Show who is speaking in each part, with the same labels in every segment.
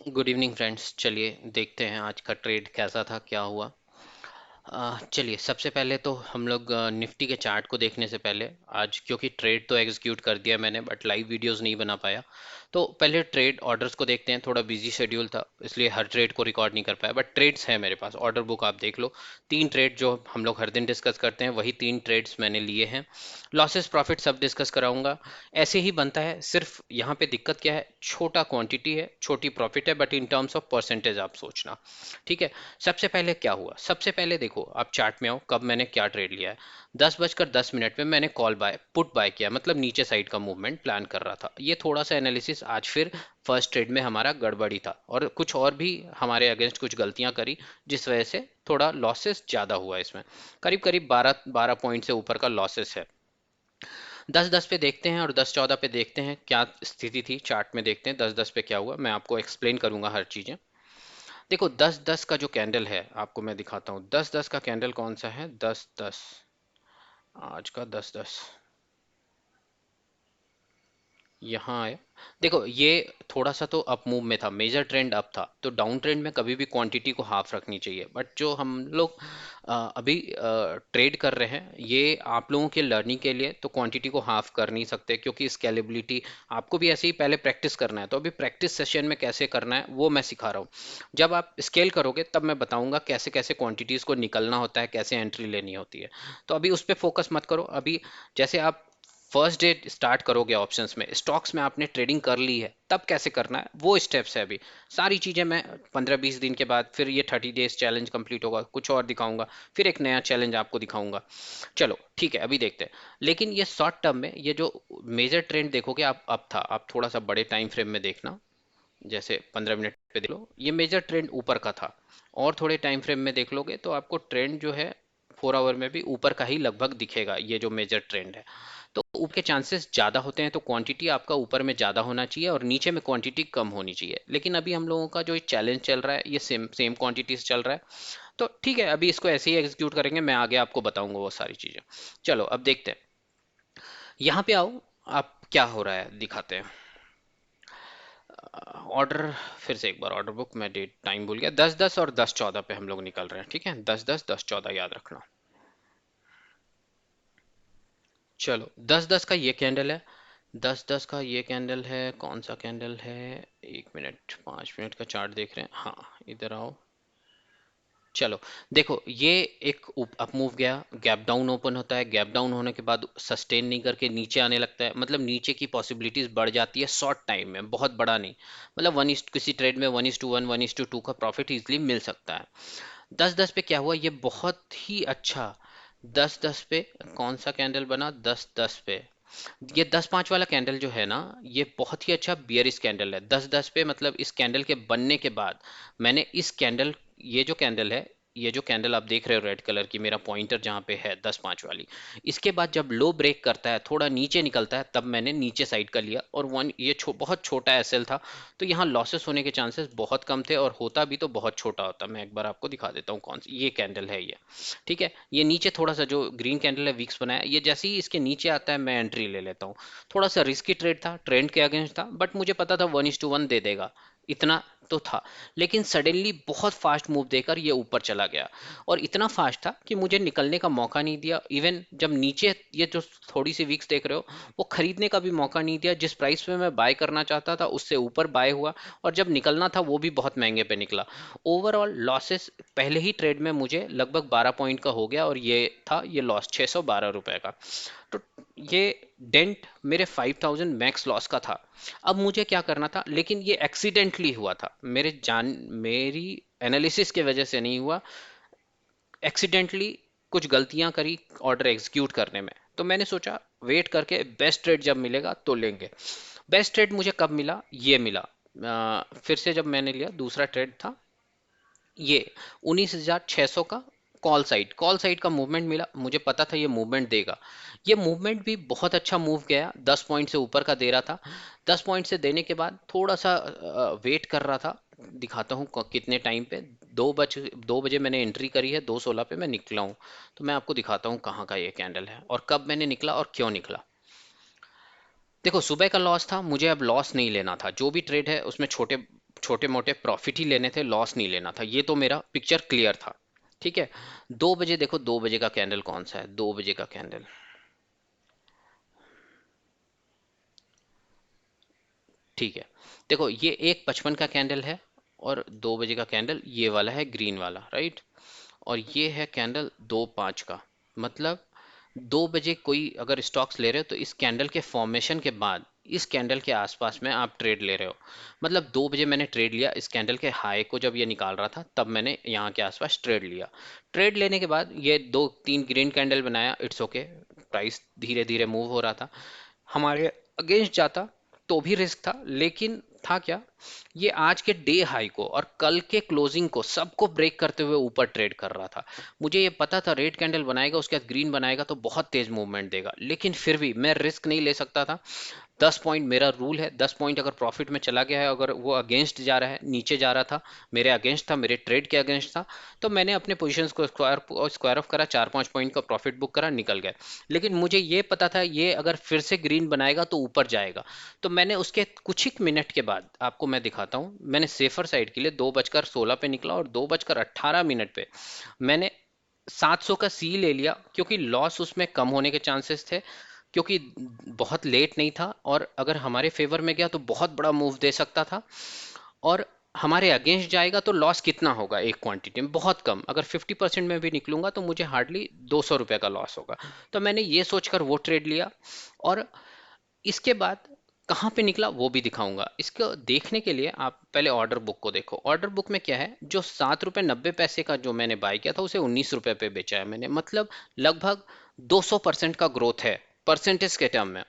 Speaker 1: Good evening friends. चलिए देखते हैं आज का ट्रेड कैसा था, क्या हुआ। चलिए सबसे पहले तो हम लोग निफ्टी के चार्ट को देखने से पहले, आज क्योंकि ट्रेड तो एग्जीक्यूट कर दिया मैंने बट लाइव वीडियोस नहीं बना पाया, तो पहले ट्रेड ऑर्डर्स को देखते हैं। थोड़ा बिजी शेड्यूल था इसलिए हर ट्रेड को रिकॉर्ड नहीं कर पाया, बट ट्रेड्स है मेरे पास, ऑर्डर बुक आप देख लो। 3 ट्रेड जो हम लोग हर दिन डिस्कस करते हैं वही 3 ट्रेड्स मैंने लिए हैं। लॉसेस प्रॉफिट सब डिस्कस कराऊंगा, ऐसे ही बनता है। सिर्फ यहाँ पे दिक्कत क्या है, छोटा क्वांटिटी है, छोटी प्रॉफिट है, but in terms of percentage आप सोचना। ठीक है। सबसे पहले क्या हुआ, सबसे पहले देखो आप चार्ट में आओ, कब मैंने क्या ट्रेड लिया है। 10:10 में मैंने कॉल बाय पुट बाय किया, मतलब नीचे साइड का मूवमेंट प्लान कर रहा था। ये थोड़ा सा एनालिसिस आज फिर फर्स्ट ट्रेड में हमारा गड़बड़ी था और कुछ और भी हमारे अगेंस्ट कुछ गलतियां करी, जिस वजह से थोड़ा लॉसेस ज्यादा हुआ इसमें। करीब करीब 12 पॉइंट से ऊपर का लॉसेस है। 10:10 पे देखते हैं और 10:14 पे देखते हैं क्या स्थिति थी, चार्ट में देखते हैं 10:10 पे क्या हुआ। मैं आपको एक्सप्लेन करूंगा हर चीजें। देखो 10:10 का जो कैंडल है आपको मैं दिखाता हूँ। 10:10 का कैंडल कौन सा है, 10:10, आज का 10:10 यहाँ है। देखो ये थोड़ा सा तो अप मूव में था, मेजर ट्रेंड अप था, तो डाउन ट्रेंड में कभी भी क्वांटिटी को हाफ रखनी चाहिए। बट जो हम लोग अभी ट्रेड कर रहे हैं, ये आप लोगों के लर्निंग के लिए, तो क्वांटिटी को हाफ कर नहीं सकते क्योंकि स्केलेबिलिटी आपको भी ऐसे ही पहले प्रैक्टिस करना है। तो अभी प्रैक्टिस सेशन में कैसे करना है वो मैं सिखा रहा हूँ। जब आप स्केल करोगे तब मैं बताऊंगा कैसे कैसे क्वांटिटीज को निकलना होता है, कैसे एंट्री लेनी होती है। तो अभी उस पर फोकस मत करो। अभी जैसे आप फर्स्ट डे स्टार्ट करोगे ऑप्शंस में, स्टॉक्स में आपने ट्रेडिंग कर ली है, तब कैसे करना है वो स्टेप्स है। अभी सारी चीजें मैं 15-20 दिन के बाद, फिर ये 30 डेज चैलेंज कंप्लीट होगा, कुछ और दिखाऊंगा, फिर एक नया चैलेंज आपको दिखाऊंगा। चलो ठीक है, अभी देखते हैं। लेकिन ये शॉर्ट टर्म में ये जो मेजर ट्रेंड देखोगे आप, अब था, आप थोड़ा सा बड़े टाइम फ्रेम में देखना, जैसे 15 मिनट पे देख लो, ये मेजर ट्रेंड ऊपर का था। और थोड़े टाइम फ्रेम में देख लोगे तो आपको ट्रेंड जो है 4 आवर में भी ऊपर का ही लगभग दिखेगा, ये जो मेजर ट्रेंड है। तो ऊपर के चांसेस ज़्यादा होते हैं, तो क्वांटिटी आपका ऊपर में ज़्यादा होना चाहिए और नीचे में क्वांटिटी कम होनी चाहिए। लेकिन अभी हम लोगों का जो चैलेंज चल रहा है ये सेम सेम क्वांटिटीज चल रहा है। तो ठीक है, अभी इसको ऐसे ही एग्जीक्यूट करेंगे, मैं आगे आपको बताऊंगा वो सारी चीज़ें। चलो अब देखते हैं, यहाँ पे आओ, आप क्या हो रहा है दिखाते हैं। ऑर्डर, फिर से एक बार ऑर्डर बुक, मैं डेट टाइम भूल गया। 10:10 और 10:14 पे हम लोग निकल रहे हैं, ठीक है, 10:10 10:14 याद रखना। चलो 10:10 का ये कैंडल है, 10:10 का ये कैंडल है, कौन सा कैंडल है, 1 मिनट, 5 मिनट का चार्ट देख रहे हैं, हाँ इधर आओ। चलो देखो, ये एक अप मूव गया, गैप डाउन ओपन होता है, गैप डाउन होने के बाद सस्टेन नहीं करके नीचे आने लगता है, मतलब नीचे की पॉसिबिलिटीज बढ़ जाती है शॉर्ट टाइम में, बहुत बड़ा नहीं। मतलब किसी ट्रेड में 1:1 1:2 का प्रॉफिट इजीली मिल सकता है। 10:10 पे क्या हुआ, ये बहुत ही अच्छा, 10:10 पे कौन सा कैंडल बना, 10:10 पे ये 10:05 वाला कैंडल जो है ना, ये बहुत ही अच्छा बियरिश कैंडल है। 10:10 पे मतलब इस कैंडल के बनने के बाद मैंने इस कैंडल, ये जो कैंडल है, ये जो कैंडल आप देख रहे हो रेड कलर की, मेरा पॉइंटर जहां पे है 10:05 वाली, इसके बाद जब लो ब्रेक करता है, थोड़ा नीचे निकलता है, तब मैंने नीचे साइड का लिया और ये बहुत छोटा एसएल था। तो यहाँ लॉसेस होने के चांसेस बहुत कम थे, और होता भी तो बहुत छोटा होता। मैं एक बार आपको दिखा देता हूँ कौन सी ये कैंडल है ये। ठीक है, ये नीचे थोड़ा सा जो ग्रीन कैंडल है विक्स बनाया, ये जैसे ही इसके नीचे आता है मैं एंट्री ले लेता हूँ। थोड़ा सा रिस्की ट्रेड था, ट्रेंड के अगेंस्ट था, बट मुझे पता था 1:1 दे देगा, इतना तो था। लेकिन सडनली बहुत फास्ट मूव देकर ये ऊपर चला गया, और इतना फास्ट था कि मुझे निकलने का मौका नहीं दिया। इवन जब नीचे ये जो थोड़ी सी वीक्स देख रहे हो, वो खरीदने का भी मौका नहीं दिया। जिस प्राइस पे मैं बाय करना चाहता था उससे ऊपर बाय हुआ, और जब निकलना था वो भी बहुत महंगे पे निकला। ओवरऑल लॉसेस पहले ही ट्रेड में मुझे लगभग 12 पॉइंट का हो गया, और ये था ये लॉस 612 रुपए का। तो ये डेंट मेरे 5000 मैक्स लॉस का था। अब मुझे क्या करना था, लेकिन ये एक्सीडेंटली हुआ था, मेरी एनालिसिस की वजह से नहीं हुआ, एक्सीडेंटली कुछ गलतियां करी ऑर्डर एग्जीक्यूट करने में। तो मैंने सोचा वेट करके बेस्ट ट्रेड जब मिलेगा तो लेंगे। बेस्ट ट्रेड मुझे कब मिला, ये मिला, फिर से जब मैंने लिया, दूसरा ट्रेड था ये 19,600 का। कॉल साइड का मूवमेंट मिला, मुझे पता था ये मूवमेंट देगा। ये मूवमेंट भी बहुत अच्छा मूव गया, 10 पॉइंट से ऊपर का दे रहा था। 10 पॉइंट से देने के बाद थोड़ा सा वेट कर रहा था। दिखाता हूँ कितने टाइम पे, 2 बजे मैंने एंट्री करी है, 2:16 पे मैं निकला हूँ। तो मैं आपको दिखाता हूँ कहाँ का ये कैंडल है और कब मैंने निकला और क्यों निकला। देखो सुबह का लॉस था, मुझे अब लॉस नहीं लेना था। जो भी ट्रेड है उसमें छोटे छोटे मोटे प्रॉफिट ही लेने थे, लॉस नहीं लेना था। ये तो मेरा पिक्चर क्लियर था। ठीक है, 2 बजे देखो, 2 बजे का कैंडल कौन सा है, 2 बजे का कैंडल, ठीक है। देखो ये 1:55 का कैंडल है, और 2 बजे का कैंडल ये वाला है, ग्रीन वाला, राइट। और ये है कैंडल 2:05 का। मतलब 2 बजे कोई अगर स्टॉक्स ले रहे हो तो इस कैंडल के फॉर्मेशन के बाद इस कैंडल के आसपास में आप ट्रेड ले रहे हो। मतलब 2 बजे मैंने ट्रेड लिया, इस कैंडल के हाई को जब ये निकाल रहा था तब मैंने यहाँ के आसपास ट्रेड लिया। ट्रेड लेने के बाद ये 2-3 ग्रीन कैंडल बनाया, इट्स ओके, प्राइस धीरे धीरे मूव हो रहा था। हमारे अगेंस्ट जाता तो भी रिस्क था, लेकिन था क्या, ये आज के डे हाई को और कल के क्लोजिंग को सबको ब्रेक करते हुए ऊपर ट्रेड कर रहा था। मुझे ये पता था रेड कैंडल बनाएगा, उसके बाद ग्रीन बनाएगा तो बहुत तेज मूवमेंट देगा, लेकिन फिर भी मैं रिस्क नहीं ले सकता था। 10 पॉइंट मेरा रूल है, 10 पॉइंट अगर प्रॉफिट में चला गया है, अगर वो अगेंस्ट जा रहा है, नीचे जा रहा था, मेरे अगेंस्ट था, मेरे ट्रेड के अगेंस्ट था, तो मैंने अपने पोजीशंस को स्क्वायर ऑफ करा, 4-5 पॉइंट का प्रॉफिट बुक करा, निकल गया। लेकिन मुझे ये पता था ये अगर फिर से ग्रीन बनाएगा तो ऊपर जाएगा। तो मैंने उसके कुछ ही मिनट के बाद, आपको मैं दिखाता हूँ, मैंने सेफर साइड के लिए 2:16 पे निकला, और 2:18 पे मैंने 700 का सी ले लिया, क्योंकि लॉस उसमें कम होने के चांसेस थे, क्योंकि बहुत लेट नहीं था, और अगर हमारे फेवर में गया तो बहुत बड़ा मूव दे सकता था, और हमारे अगेंस्ट जाएगा तो लॉस कितना होगा एक क्वांटिटी में, बहुत कम। अगर 50% में भी निकलूंगा तो मुझे हार्डली 200 रुपये का लॉस होगा। तो मैंने ये सोचकर वो ट्रेड लिया, और इसके बाद कहाँ पे निकला वो भी दिखाऊंगा। इसको देखने के लिए आप पहले ऑर्डर बुक को देखो। ऑर्डर बुक में क्या है, जो 7 रुपये 90 पैसे का जो मैंने बाय किया था उसे 19 रुपये पे बेचा है मैंने। मतलब लगभग 200% का ग्रोथ है परसेंटेज के टर्म में।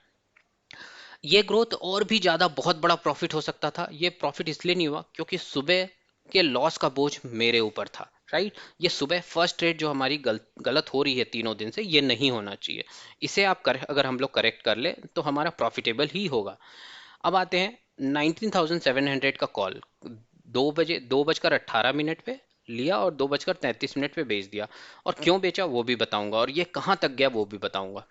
Speaker 1: ये ग्रोथ और भी ज्यादा बहुत बड़ा प्रॉफिट हो सकता था। ये प्रॉफिट इसलिए नहीं हुआ क्योंकि सुबह के लॉस का बोझ मेरे ऊपर था, राइट। ये सुबह फर्स्ट ट्रेड जो हमारी गलत हो रही है तीनों दिन से, ये नहीं होना चाहिए। इसे अगर हम लोग करेक्ट कर ले तो हमारा प्रॉफिटेबल ही होगा। अब आते हैं 19,700 का कॉल, 2 बजे 2:18 पे लिया, और 2:33 पे बेच दिया। और क्यों बेचा वो भी बताऊंगा, और ये कहाँ तक गया वो भी बताऊंगा।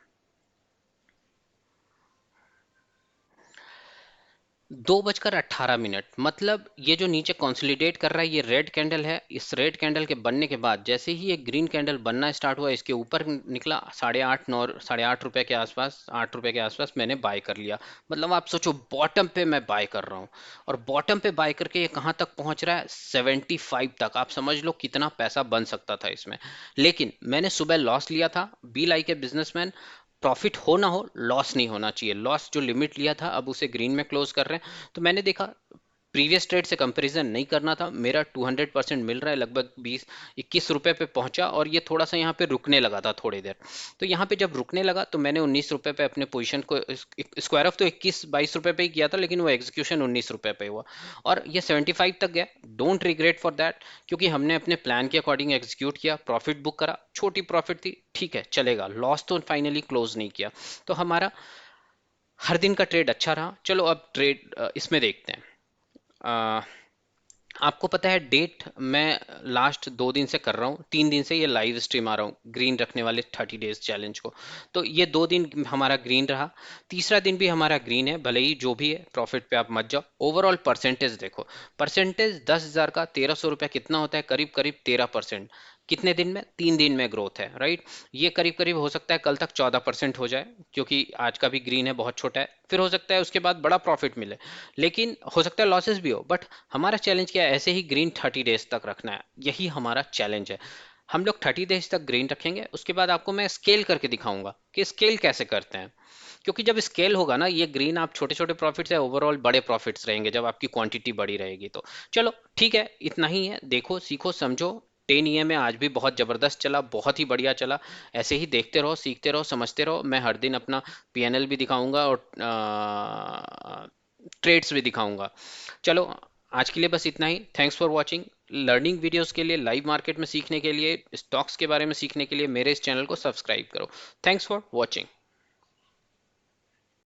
Speaker 1: 2:18, मतलब ये जो नीचे कंसोलिडेट कर रहा है, ये रेड कैंडल है। इस रेड कैंडल के बनने के बाद जैसे ही ये ग्रीन कैंडल बनना स्टार्ट हुआ, इसके ऊपर निकला 8.5 9 8.5 रुपए के आसपास, 8 रुपए के आसपास मैंने बाय कर लिया। मतलब आप सोचो बॉटम पे मैं बाय कर रहा हूँ, और बॉटम पे बाय करके ये कहाँ तक पहुंच रहा है, 75 तक। आप समझ लो कितना पैसा बन सकता था इसमें। लेकिन मैंने सुबह लॉस लिया था, be like a businessman. Profit हो ना हो, लॉस नहीं होना चाहिए। लॉस जो लिमिट लिया था अब उसे ग्रीन में क्लोज कर रहे हैं। तो मैंने देखा प्रीवियस ट्रेड से कंपैरिजन नहीं करना था, मेरा 200% मिल रहा है, लगभग 20-21 रुपए पे पहुंचा, और ये थोड़ा सा यहाँ पे रुकने लगा था थोड़ी देर। तो यहाँ पे जब रुकने लगा तो मैंने 19 रुपए पे अपने पोजीशन को, स्क्वायर ऑफ तो 21-22 रुपए पे ही किया था, लेकिन वो एग्जीक्यूशन 19 रुपए पे हुआ, और ये 75 तक गया। डोंट रिग्रेट फॉर दैट, क्योंकि हमने अपने प्लान के अकॉर्डिंग एग्जीक्यूट किया, प्रॉफिट बुक करा, छोटी प्रॉफिट थी, ठीक है चलेगा, लॉस तो फाइनली क्लोज नहीं किया। तो हमारा हर दिन का ट्रेड अच्छा रहा। चलो अब ट्रेड इसमें देखते हैं। अ, आपको पता है डेट, मैं लास्ट 2 दिन से कर रहा हूँ, 3 दिन से ये लाइव स्ट्रीम आ रहा हूँ ग्रीन रखने वाले 30 डेज चैलेंज को। तो ये 2 दिन हमारा ग्रीन रहा, तीसरा दिन भी हमारा ग्रीन है। भले ही जो भी है प्रॉफिट पे आप मत जाओ। ओवरऑल परसेंटेज देखो, परसेंटेज 10,000 का 1,300 रुपया कितना होता है, करीब करीब 13%। कितने दिन में, 3 दिन में ग्रोथ है, राइट। ये करीब करीब हो सकता है कल तक 14% हो जाए, क्योंकि आज का भी ग्रीन है, बहुत छोटा है। फिर हो सकता है उसके बाद बड़ा प्रॉफिट मिले, लेकिन हो सकता है लॉसेस भी हो। बट हमारा चैलेंज क्या है, ऐसे ही ग्रीन 30 डेज तक रखना है, यही हमारा चैलेंज है। हम लोग 30 डेज तक ग्रीन रखेंगे, उसके बाद आपको मैं स्केल करके दिखाऊंगा कि स्केल कैसे करते हैं। क्योंकि जब स्केल होगा ना, ये ग्रीन आप छोटे छोटे प्रॉफिट्स है, ओवरऑल बड़े प्रॉफिट्स रहेंगे जब आपकी क्वांटिटी बड़ी रहेगी। तो चलो ठीक है, इतना ही है। देखो सीखो समझो, 10 EM में आज भी बहुत जबरदस्त चला, बहुत ही बढ़िया चला। ऐसे ही देखते रहो, सीखते रहो, समझते रहो। मैं हर दिन अपना PNL भी दिखाऊंगा, और ट्रेड्स भी दिखाऊंगा। चलो आज के लिए बस इतना ही। Thanks for watching. Learning videos के लिए, लाइव मार्केट में सीखने के लिए, स्टॉक्स के बारे में सीखने के लिए मेरे इस चैनल को सब्सक्राइब करो। Thanks for watching.